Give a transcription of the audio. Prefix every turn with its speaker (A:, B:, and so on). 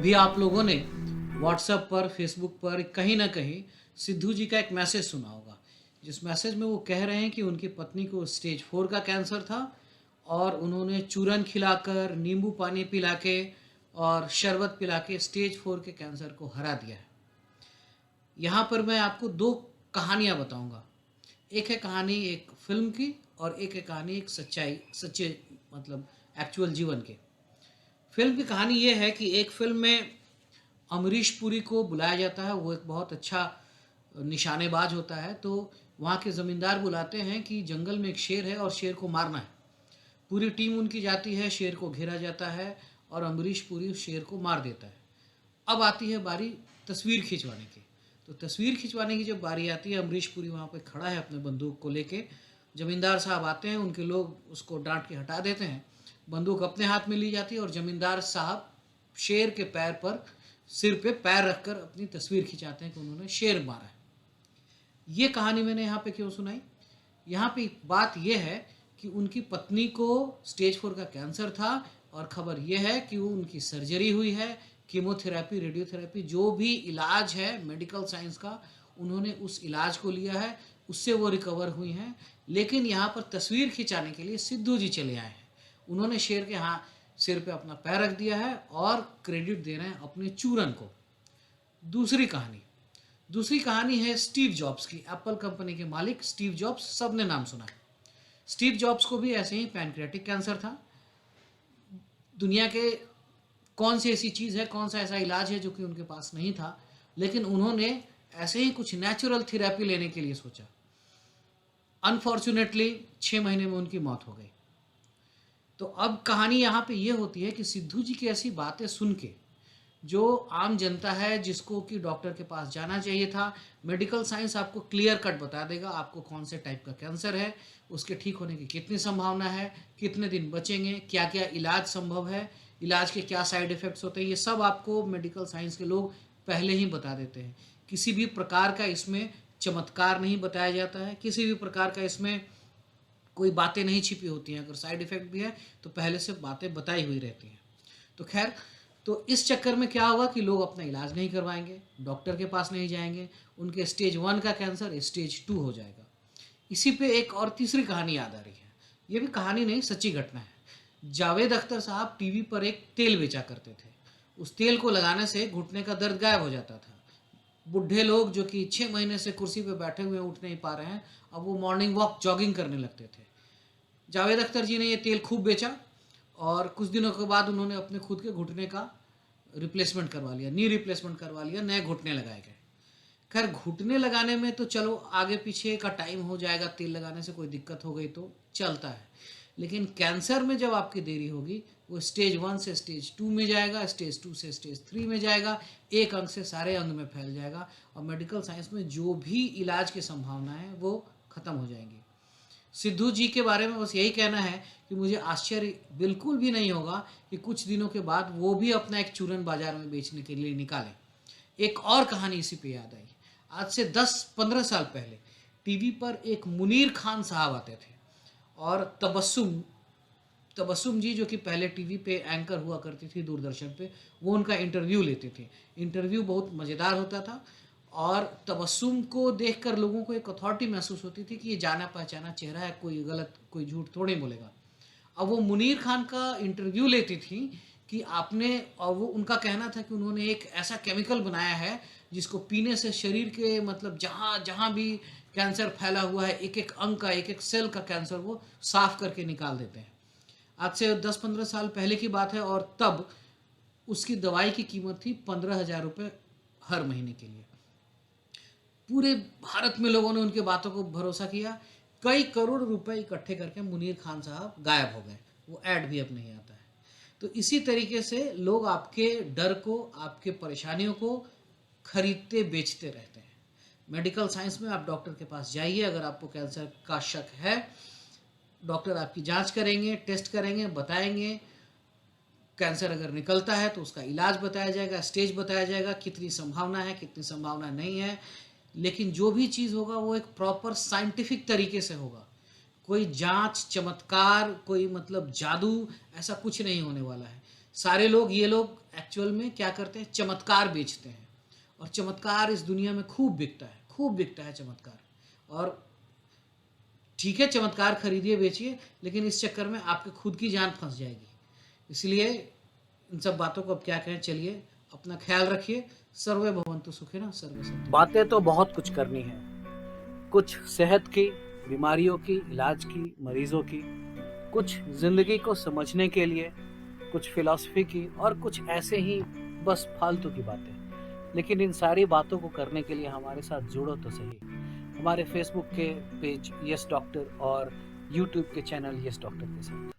A: अभी आप लोगों ने व्हाट्सएप पर, फेसबुक पर कहीं न कहीं सिद्धू जी का एक मैसेज सुना होगा, जिस मैसेज में वो कह रहे हैं कि उनकी पत्नी को स्टेज 4 का कैंसर था और उन्होंने चूरन खिलाकर, नींबू पानी पिला के और शरबत पिला के स्टेज 4 के कैंसर को हरा दिया है। यहाँ पर मैं आपको 2 कहानियाँ बताऊँगा। एक है कहानी एक फ़िल्म की और एक है कहानी एक सच्चे मतलब एक्चुअल जीवन के। फ़िल्म की कहानी ये है कि एक फ़िल्म में अमरीश पुरी को बुलाया जाता है, वो एक बहुत अच्छा निशानेबाज होता है, तो वहाँ के ज़मींदार बुलाते हैं कि जंगल में एक शेर है और शेर को मारना है। पूरी टीम उनकी जाती है, शेर को घेरा जाता है और अमरीश पुरी उस शेर को मार देता है। अब आती है बारी तस्वीर खिंचवाने की। तो तस्वीर खिंचवाने की जब बारी आती है, अमरीश पुरी वहाँ पे खड़ा है अपने बंदूक को लेके। ज़मींदार साहब आते हैं, उनके लोग उसको डांट के हटा देते हैं। बंदूक अपने हाथ में ली जाती है और ज़मींदार साहब शेर के पैर पर सिर पे पैर रखकर अपनी तस्वीर खिंचाते हैं कि उन्होंने शेर मारा है। ये कहानी मैंने यहाँ पे क्यों सुनाई? यहाँ पे बात ये है कि उनकी पत्नी को स्टेज 4 का कैंसर था और खबर ये है कि वो उनकी सर्जरी हुई है, कीमोथेरेपी, रेडियोथेरेपी जो भी इलाज है मेडिकल साइंस का, उन्होंने उस इलाज को लिया है, उससे वो रिकवर हुई हैं। लेकिन यहाँ पर तस्वीर खिंचाने के लिए सिद्धू जी चले आए हैं। उन्होंने शेर के सिर पे अपना पैर रख दिया है और क्रेडिट दे रहे हैं अपने चूरन को। दूसरी कहानी है स्टीव जॉब्स की। एप्पल कंपनी के मालिक स्टीव जॉब्स, सबने नाम सुना है। स्टीव जॉब्स को भी ऐसे ही पैनक्रियाटिक कैंसर था। दुनिया के कौन सी ऐसी चीज़ है, कौन सा ऐसा इलाज है जो कि उनके पास नहीं था, लेकिन उन्होंने ऐसे ही कुछ नेचुरल थेरेपी लेने के लिए सोचा। अनफॉर्चुनेटली 6 महीने में उनकी मौत हो गई। तो अब कहानी यहाँ पे ये होती है कि सिद्धू जी की ऐसी बातें सुन के जो आम जनता है, जिसको कि डॉक्टर के पास जाना चाहिए था, मेडिकल साइंस आपको क्लियर कट बता देगा आपको कौन से टाइप का कैंसर है, उसके ठीक होने की कितनी संभावना है, कितने दिन बचेंगे, क्या क्या इलाज संभव है, इलाज के क्या साइड इफ़ेक्ट्स होते हैं, ये सब आपको मेडिकल साइंस के लोग पहले ही बता देते हैं। किसी भी प्रकार का इसमें चमत्कार नहीं बताया जाता है, किसी भी प्रकार का इसमें कोई बातें नहीं छिपी होती हैं। अगर साइड इफ़ेक्ट भी है तो पहले से बातें बताई हुई रहती हैं। तो खैर, तो इस चक्कर में क्या होगा कि लोग अपना इलाज नहीं करवाएंगे, डॉक्टर के पास नहीं जाएंगे, उनके स्टेज 1 का कैंसर स्टेज 2 हो जाएगा। इसी पे एक और तीसरी कहानी याद आ रही है। ये भी कहानी नहीं, सच्ची घटना है। जावेद अख्तर साहब टीवी पर एक तेल बेचा करते थे। उस तेल को लगाने से घुटने का दर्द गायब हो जाता था। बुढ़े लोग जो कि 6 महीने से कुर्सी पे बैठे हुए उठ नहीं पा रहे हैं, अब वो मॉर्निंग वॉक जॉगिंग करने लगते थे। जावेद अख्तर जी ने ये तेल खूब बेचा और कुछ दिनों के बाद उन्होंने अपने खुद के घुटने का रिप्लेसमेंट करवा लिया, नी रिप्लेसमेंट करवा लिया, नए घुटने लगाए गए। खैर, घुटने लगाने में तो चलो आगे पीछे का टाइम हो जाएगा, तेल लगाने से कोई दिक्कत हो गई तो चलता है। लेकिन कैंसर में जब आपकी देरी होगी, वो स्टेज 1 से स्टेज 2 में जाएगा, स्टेज 2 से स्टेज 3 में जाएगा, एक अंग से सारे अंग में फैल जाएगा और मेडिकल साइंस में जो भी इलाज की संभावना है वो ख़त्म हो जाएंगी। सिद्धू जी के बारे में बस यही कहना है कि मुझे आश्चर्य बिल्कुल भी नहीं होगा कि कुछ दिनों के बाद वो भी अपना एक चूरन बाजार में बेचने के लिए निकालें। एक और कहानी इसी पे याद आई। आज से 10-15 साल पहले टीवी पर एक मुनीर खान साहब आते थे और तबस्सुम तबस्सुम जी, जो कि पहले टीवी पे एंकर हुआ करती थी दूरदर्शन पे, वो उनका इंटरव्यू लेते थे। इंटरव्यू बहुत मज़ेदार होता था और तबस्सुम को देखकर लोगों को एक अथॉरिटी महसूस होती थी कि ये जाना पहचाना चेहरा है, कोई गलत, कोई झूठ थोड़ी बोलेगा। अब वो मुनीर खान का इंटरव्यू लेती थी कि आपने, और वो उनका कहना था कि उन्होंने एक ऐसा केमिकल बनाया है जिसको पीने से शरीर के मतलब जहाँ जहाँ भी कैंसर फैला हुआ है, एक एक अंग का, एक एक सेल का कैंसर वो साफ करके निकाल देते हैं। आज से 10-15 साल पहले की बात है और तब उसकी दवाई की कीमत थी 15,000 रुपये हर महीने के लिए। पूरे भारत में लोगों ने उनकी बातों को भरोसा किया। कई करोड़ रुपए इकट्ठे करके मुनीर खान साहब गायब हो गए, वो ऐड भी अब नहीं आता है। तो इसी तरीके से लोग आपके डर को, आपके परेशानियों को खरीदते बेचते रहते हैं। मेडिकल साइंस में आप डॉक्टर के पास जाइए, अगर आपको कैंसर का शक है, डॉक्टर आपकी जांच करेंगे, टेस्ट करेंगे, बताएंगे। कैंसर अगर निकलता है तो उसका इलाज बताया जाएगा, स्टेज बताया जाएगा, कितनी संभावना है, कितनी संभावना नहीं है। लेकिन जो भी चीज़ होगा वो एक प्रॉपर साइंटिफिक तरीके से होगा। कोई जांच, चमत्कार, कोई मतलब जादू, ऐसा कुछ नहीं होने वाला है। सारे लोग, ये लोग एक्चुअल में क्या करते हैं, चमत्कार बेचते हैं। और चमत्कार इस दुनिया में खूब बिकता है चमत्कार। और ठीक है, चमत्कार खरीदिए बेचिए, लेकिन इस चक्कर में आपके खुद की जान फंस जाएगी। इसलिए इन सब बातों को अब क्या कहें, चलिए अपना ख्याल रखिए। सर्वे भवन्तु सुखिनः, सर्वे सन्तु। बातें तो बहुत कुछ करनी है, कुछ सेहत की, बीमारियों की, इलाज की, मरीजों की, कुछ जिंदगी को समझने के लिए, कुछ फिलॉसफी की, और कुछ ऐसे ही बस फालतू की बातें। लेकिन इन सारी बातों को करने के लिए हमारे साथ जुड़ो तो सही। हमारे फेसबुक के पेज यस डॉक्टर और यूट्यूब के चैनल यस डॉक्टर के साथ।